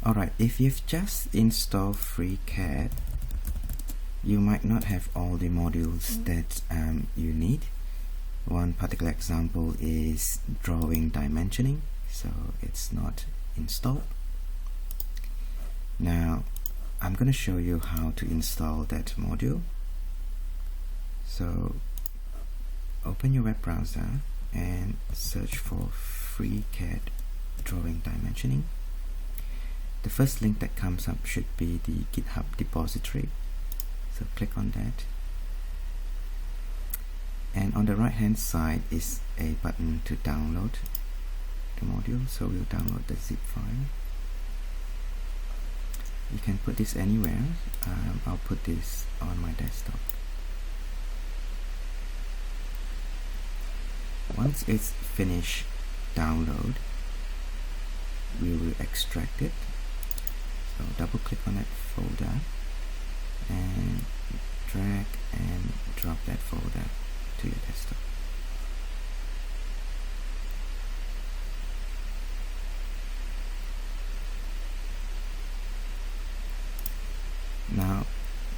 Alright, if you've just installed FreeCAD, you might not have all the modules that you need. One particular example is drawing dimensioning, so it's not installed. Now I'm going to show you how to install that module. So open your web browser and search for FreeCAD drawing dimensioning. The first link that comes up should be the GitHub repository, so click on that, and on the right hand side is a button to download the module. So we'll download the zip file. You can put this anywhere. I'll put this on my desktop. Once it's finished download, we will extract it. So double click on that folder and drag and drop that folder to your desktop. Now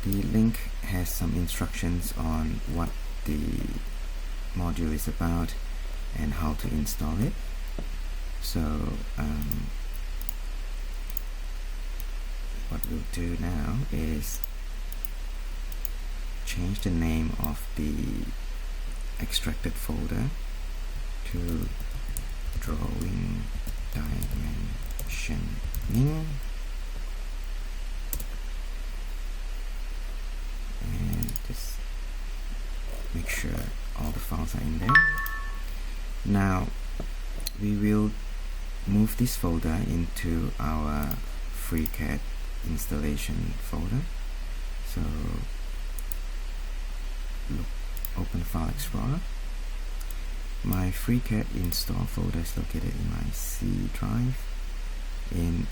the link has some instructions on what the module is about and how to install it. So what we'll do now is change the name of the extracted folder to drawing dimensioning, and just make sure all the files are in there. Now we will move this folder into our FreeCAD installation folder. So open File Explorer. My FreeCAD install folder is located in my C drive in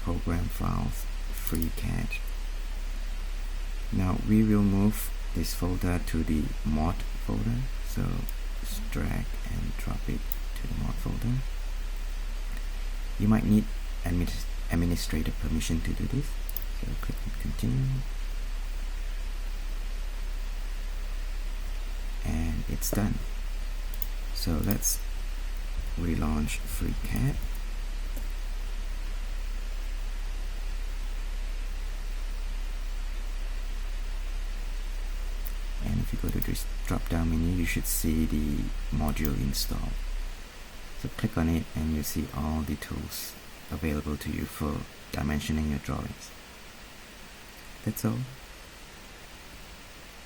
Program Files FreeCAD. Now we will move this folder to the mod folder, so just drag and drop it to the mod folder. You might need administrator permission to do this, so click on continue, and it's done. So let's relaunch FreeCAD. And if you go to this drop down menu, you should see the module install. So click on it and you'll see all the tools available to you for dimensioning your drawings. That's all.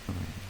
Bye-bye.